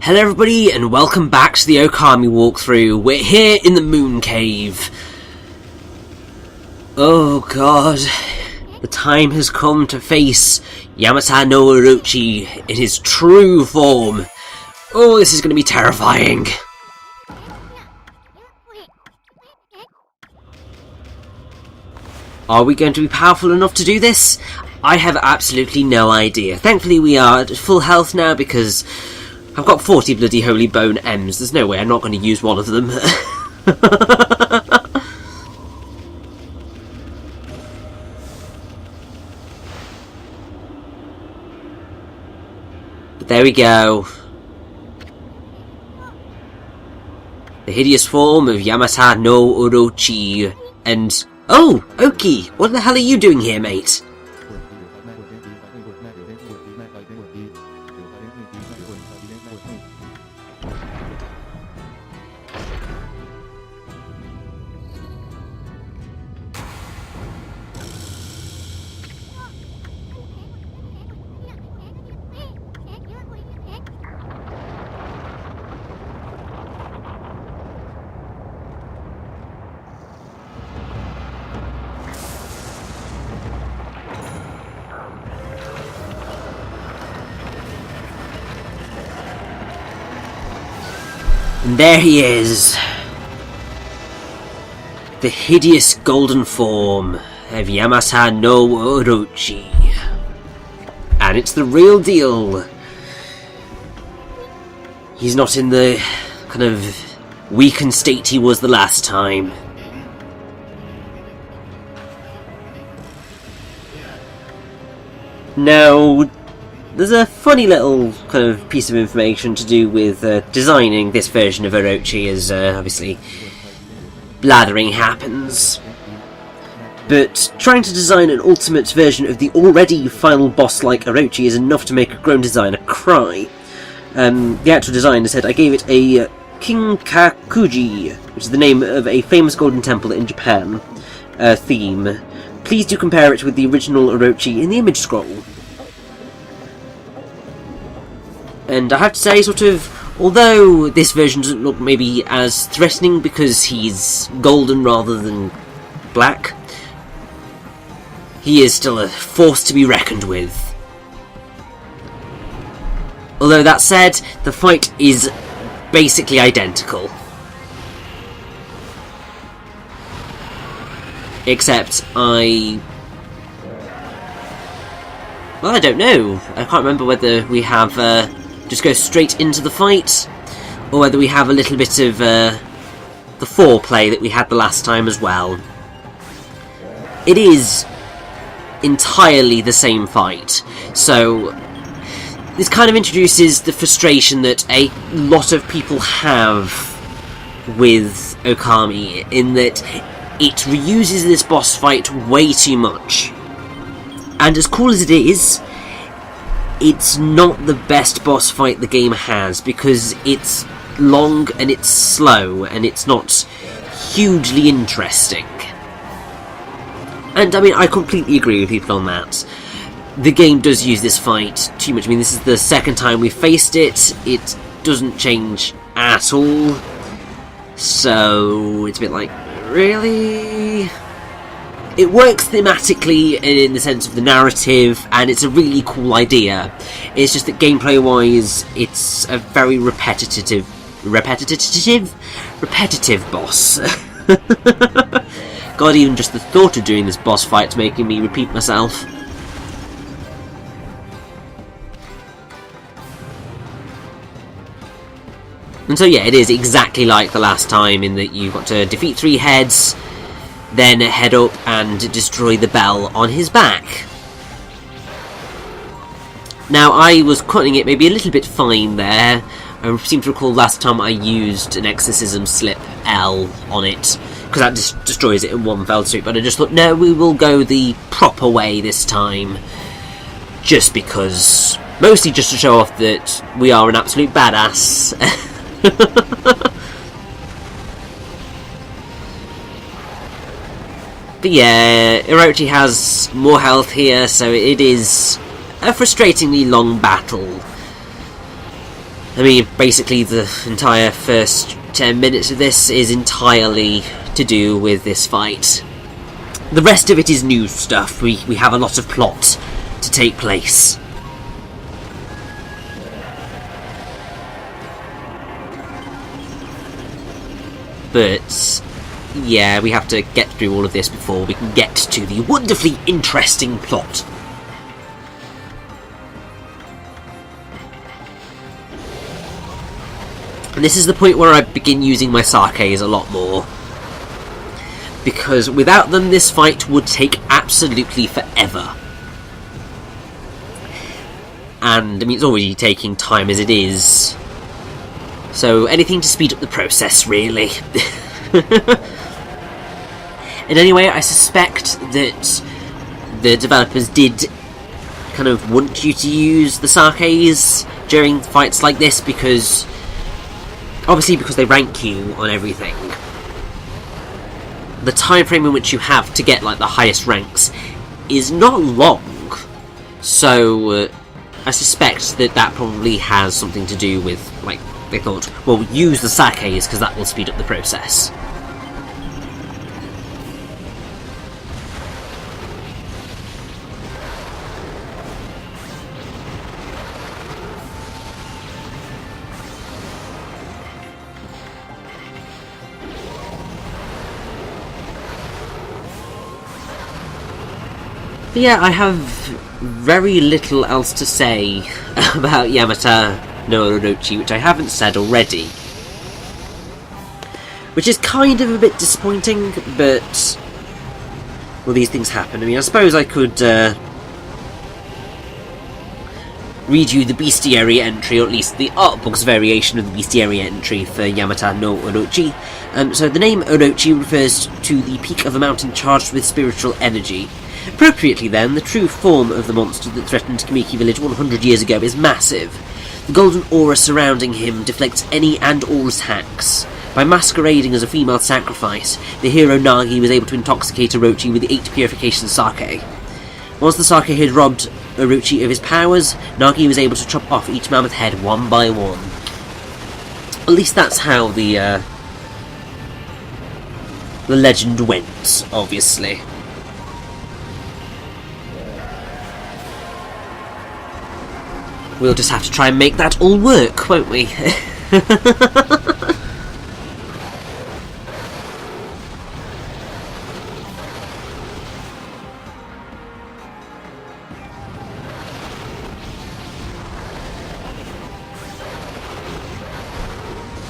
Hello everybody and welcome back to the Ōkami walkthrough. We're here in the Moon Cave. Oh god. The time has come to face Yamata-no-Orochi in his true form. Oh, this is going to be terrifying. Are we going to be powerful enough to do this? I have absolutely no idea. Thankfully we are at full health now because I've got 40 bloody holy bone M's. There's no way I'm not going to use one of them. But there we go. The hideous form of Yamata-no-Orochi. And... oh! Ōkami! What the hell are you doing here, mate? And there he is, the hideous golden form of Yamata-no-Orochi. And it's the real deal. He's not in the kind of weakened state he was the last time. Now, there's a funny little kind of piece of information to do with designing this version of Orochi, as obviously blathering happens. But trying to design an ultimate version of the already final boss-like Orochi is enough to make a grown designer cry. The actual designer said, I gave it a Kinkakuji, which is the name of a famous golden temple in Japan, theme. Please do compare it with the original Orochi in the image scroll. And I have to say, sort of, although this version doesn't look maybe as threatening because he's golden rather than black, he is still a force to be reckoned with. Although that said, the fight is basically identical. Except I don't know. I can't remember whether we have just go straight into the fight, or whether we have a little bit of the foreplay that we had the last time as well. It is entirely the same fight, so this kind of introduces the frustration that a lot of people have with Ōkami, in that it reuses this boss fight way too much. And as cool as it is, it's not the best boss fight the game has, because it's long and it's slow and it's not hugely interesting. And I mean, I completely agree with people on that. The game does use this fight too much. I mean, this is the second time we faced it. It doesn't change at all. So it's a bit like, really? It works thematically in the sense of the narrative, and it's a really cool idea. It's just that gameplay-wise, it's a very repetitive boss. God, even just the thought of doing this boss fight's making me repeat myself. And so yeah, it is exactly like the last time, in that you've got to defeat 3 heads, then head up and destroy the bell on his back. Now, I was cutting it maybe a little bit fine there. I seem to recall last time I used an exorcism slip L on it, because that just destroys it in one fell swoop, but I just thought, no, we will go the proper way this time. Just because. Mostly just to show off that we are an absolute badass. But yeah, Orochi has more health here, so it is a frustratingly long battle. I mean, basically the entire first 10 minutes of this is entirely to do with this fight. The rest of it is new stuff. We have a lot of plot to take place. But yeah, we have to get through all of this before we can get to the wonderfully interesting plot. And this is the point where I begin using my sakes a lot more. Because without them, this fight would take absolutely forever. And, I mean, it's already taking time as it is. So, anything to speed up the process, really. And anyway, I suspect that the developers did kind of want you to use the sakes during fights like this because... obviously because they rank you on everything. The time frame in which you have to get like the highest ranks is not long. So I suspect that that probably has something to do with, like, they thought, well, use the sakes because that will speed up the process. But yeah, I have very little else to say about Yamata-no-Orochi, which I haven't said already. Which is kind of a bit disappointing, but... well, these things happen. I mean, I suppose I could read you the bestiary entry, or at least the art book's variation of the bestiary entry for Yamata-no-Orochi. So the name Orochi refers to the peak of a mountain charged with spiritual energy. Appropriately then, the true form of the monster that threatened Kamiki village 100 years ago is massive. The golden aura surrounding him deflects any and all attacks. By masquerading as a female sacrifice, the hero Nagi was able to intoxicate Orochi with the 8 purification sake. Once the sake had robbed Orochi of his powers, Nagi was able to chop off each mammoth head one by one. At least that's how the legend went, obviously. We'll just have to try and make that all work, won't we?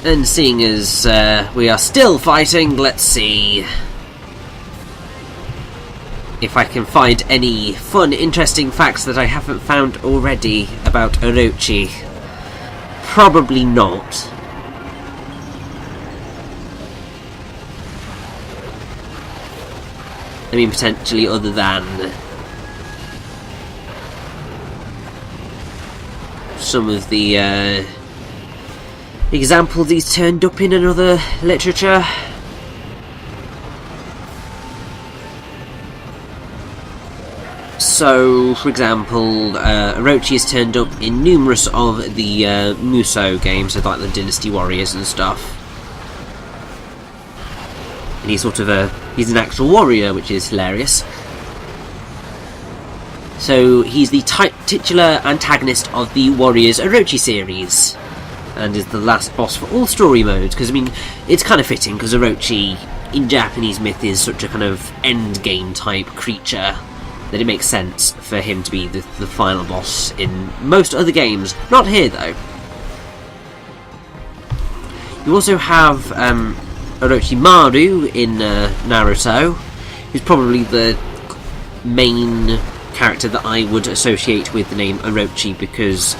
And seeing as we are still fighting, let's see if I can find any fun, interesting facts that I haven't found already about Orochi. Probably not. I mean, potentially other than some of the examples he's turned up in another literature. So, for example, Orochi is turned up in numerous of the Musou games, so like the Dynasty Warriors and stuff. And he's sort of he's an actual warrior, which is hilarious. So, he's the titular antagonist of the Warriors Orochi series, and is the last boss for all story modes, because, I mean, it's kind of fitting, because Orochi, in Japanese myth, is such a kind of endgame type creature, that it makes sense for him to be the final boss in most other games. Not here, though. You also have Orochimaru in Naruto, who's probably the main character that I would associate with the name Orochi, because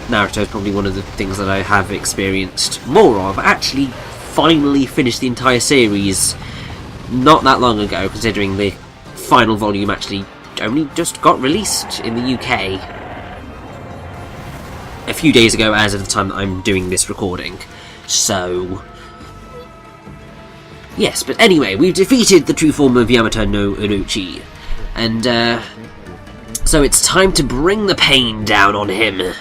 Naruto is probably one of the things that I have experienced more of. I actually finally finished the entire series not that long ago, considering the final volume actually only just got released in the UK a few days ago as of the time that I'm doing this recording. So yes, but anyway, we've defeated the true form of Yamata-no-Orochi, and so it's time to bring the pain down on him.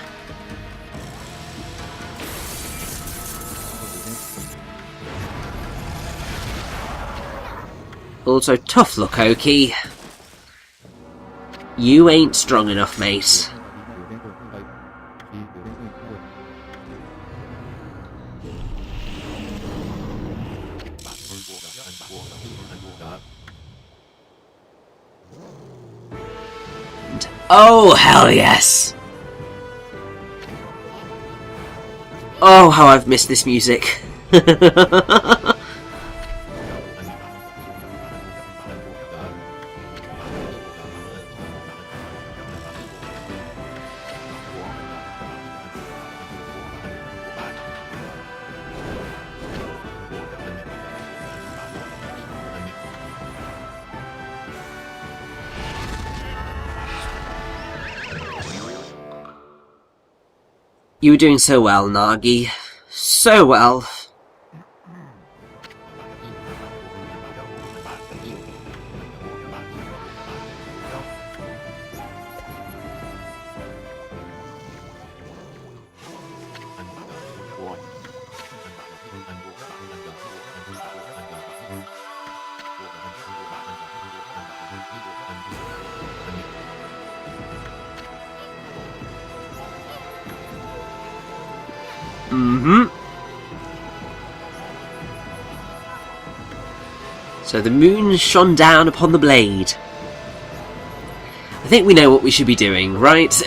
Also, tough luck, Ōkami. You ain't strong enough, mate. And, oh, hell yes! Oh, how I've missed this music. You were doing so well, Nagi. So well. So the moon shone down upon the blade. I think we know what we should be doing, right?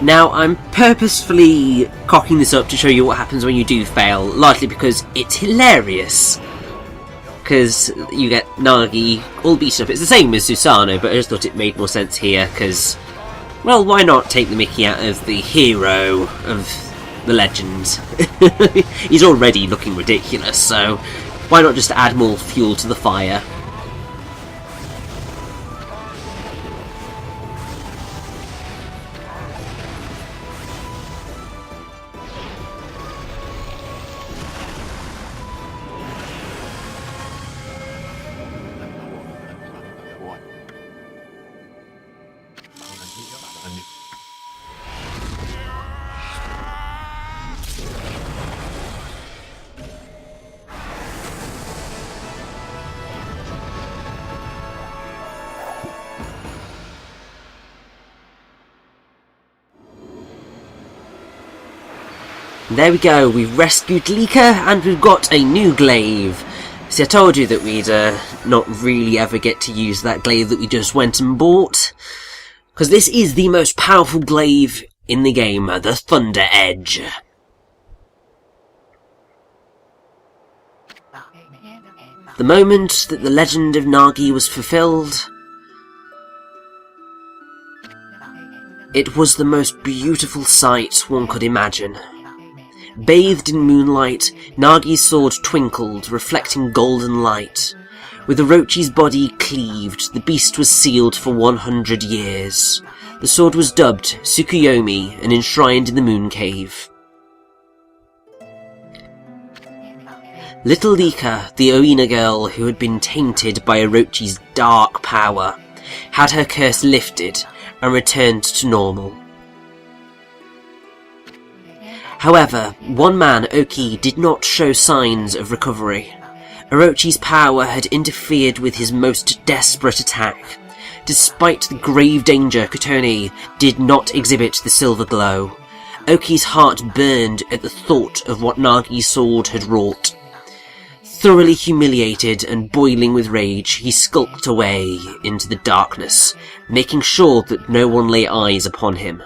Now, I'm purposefully cocking this up to show you what happens when you do fail, largely because it's hilarious. Because you get Nagi all beaten up. It's the same as Susanoo, but I just thought it made more sense here, because, well, why not take the mickey out of the hero of the legend? He's already looking ridiculous, so why not just add more fuel to the fire? There we go, we've rescued Lika and we've got a new glaive. See, I told you that we'd not really ever get to use that glaive that we just went and bought. Because this is the most powerful glaive in the game, the Thunder Edge. The moment that the legend of Nagi was fulfilled, it was the most beautiful sight one could imagine. Bathed in moonlight, Nagi's sword twinkled, reflecting golden light. With Orochi's body cleaved, the beast was sealed for 100 years. The sword was dubbed Tsukuyomi and enshrined in the moon cave. Little Lika, the Oina girl who had been tainted by Orochi's dark power, had her curse lifted and returned to normal. However, one man, Ōkami, did not show signs of recovery. Orochi's power had interfered with his most desperate attack. Despite the grave danger, Kotone did not exhibit the silver glow. Ōkami's heart burned at the thought of what Nagi's sword had wrought. Thoroughly humiliated and boiling with rage, he skulked away into the darkness, making sure that no one lay eyes upon him.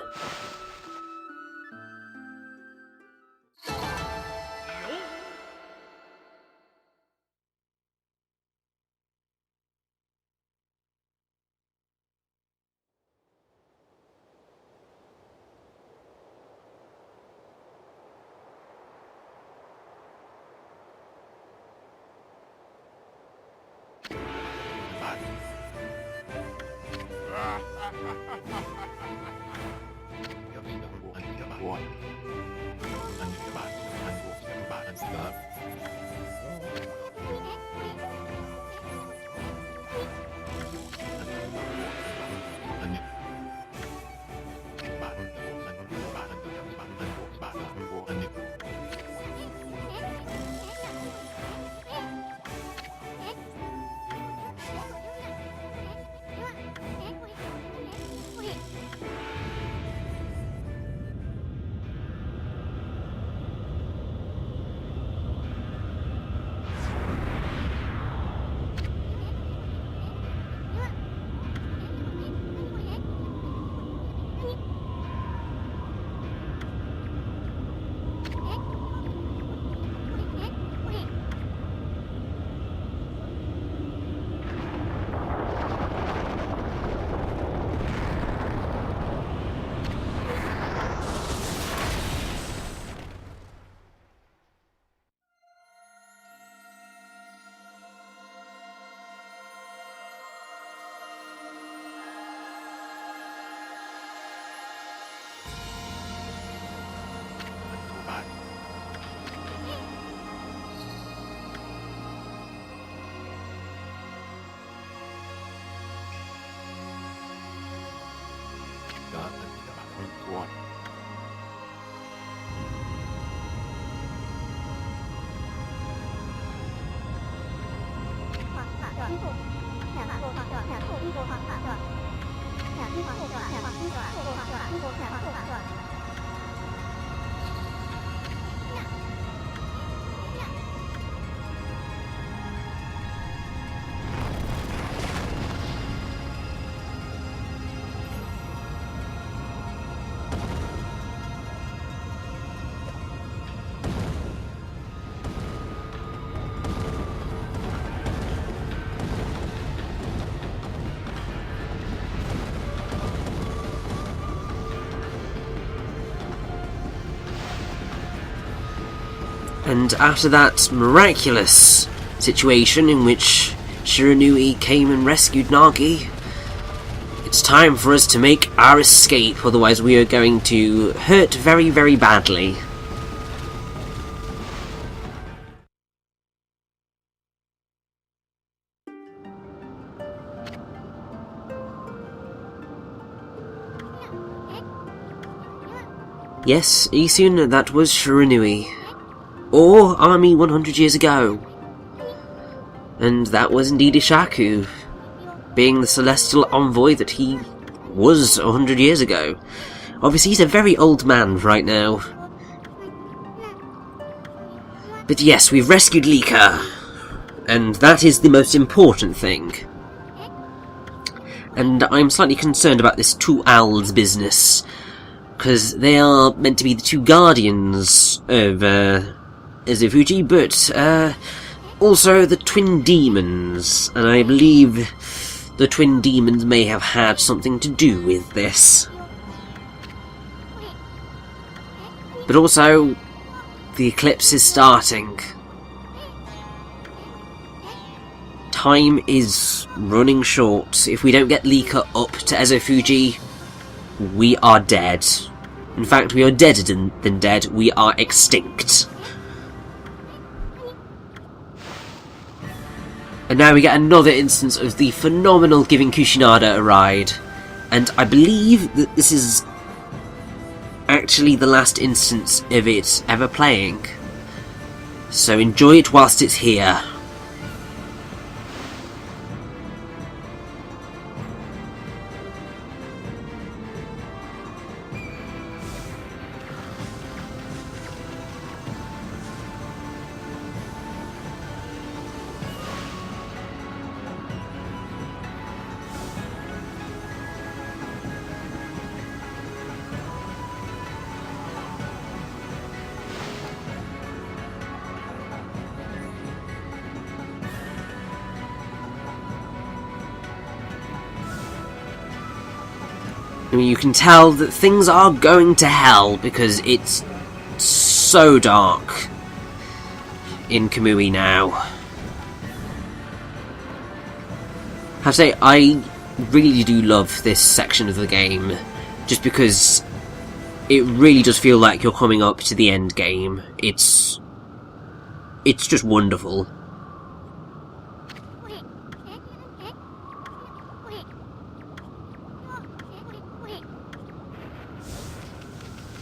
And after that miraculous situation in which Shiranui came and rescued Nagi, it's time for us to make our escape, otherwise we are going to hurt very, very badly. Yes, Issun, that was Shiranui. Or Army 100 years ago. And that was indeed Ishaku, being the celestial envoy that he was 100 years ago. Obviously he's a very old man right now. But yes, we've rescued Lika, and that is the most important thing. And I'm slightly concerned about this two owls business, because they are meant to be the two guardians of Izufuji, but also the twin demons, and I believe the twin demons may have had something to do with this. But also, the eclipse is starting. Time is running short. If we don't get Lika up to Izufuji, we are dead. In fact, we are deader than dead. We are extinct. And now we get another instance of the phenomenal giving Kushinada a ride. And I believe that this is actually the last instance of it ever playing. So enjoy it whilst it's here. I mean, you can tell that things are going to hell because it's so dark in Kamui now. I have to say, I really do love this section of the game, just because it really does feel like you're coming up to the end game. It's just wonderful.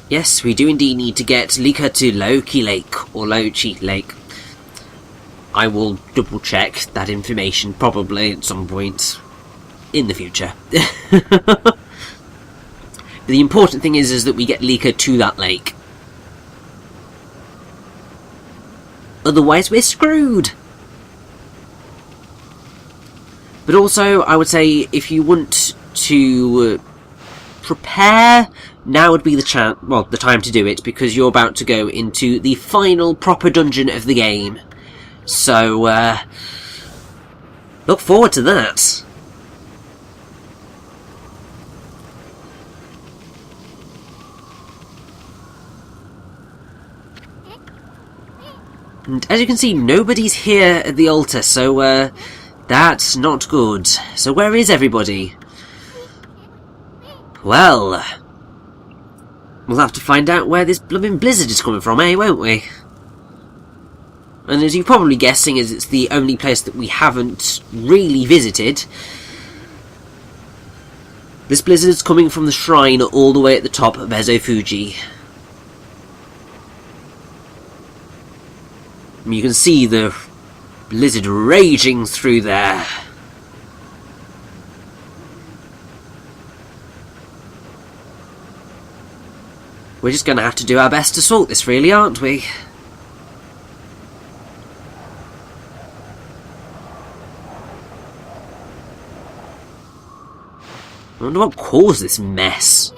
Yes, we do indeed need to get Lika to Ōkami Lake, or Ōrochi Lake. I will double check that information probably at some point in the future. But the important thing is that we get Lika to that lake. Otherwise we're screwed! But also, I would say, if you want to prepare, now would be the time to do it, because you're about to go into the final proper dungeon of the game. So, look forward to that. And as you can see, nobody's here at the altar, so that's not good. So where is everybody? Well, we'll have to find out where this blooming blizzard is coming from, won't we? And as you're probably guessing, as it's the only place that we haven't really visited, this blizzard is coming from the shrine all the way at the top of Ezo-Fuji. You can see the blizzard raging through there. We're just going to have to do our best to sort this, really, aren't we? I wonder what caused this mess.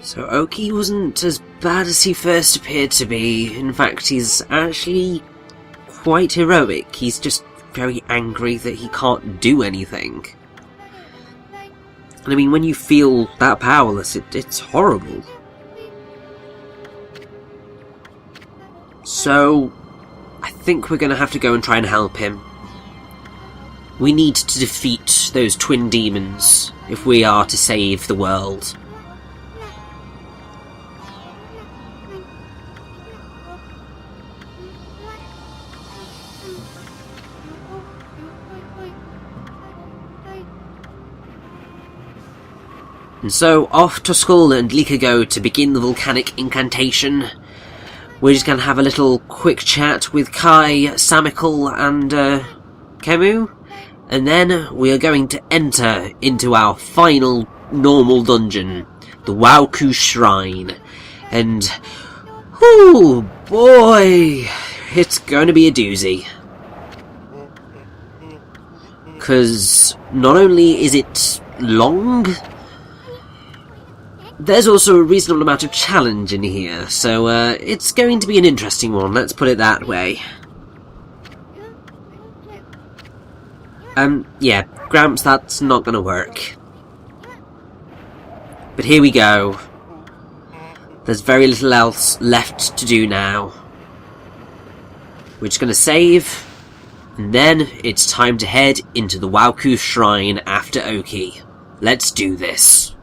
So Ōkami wasn't as bad as he first appeared to be. In fact, he's actually quite heroic. He's just very angry that he can't do anything. And I mean, when you feel that powerless, it's horrible. So, I think we're going to have to go and try and help him. We need to defeat those twin demons if we are to save the world. And so, off Tuskull and Lika go to begin the volcanic incantation. We're just going to have a little quick chat with Kai, Samikal and Kemu. And then we are going to enter into our final normal dungeon, the Waoku Shrine. And, whoo boy, it's going to be a doozy. Because not only is it long, there's also a reasonable amount of challenge in here, so it's going to be an interesting one, let's put it that way. Yeah, Gramps, that's not gonna work. But here we go. There's very little else left to do now. We're just gonna save, and then it's time to head into the Waoku Shrine after Ōkami. Let's do this.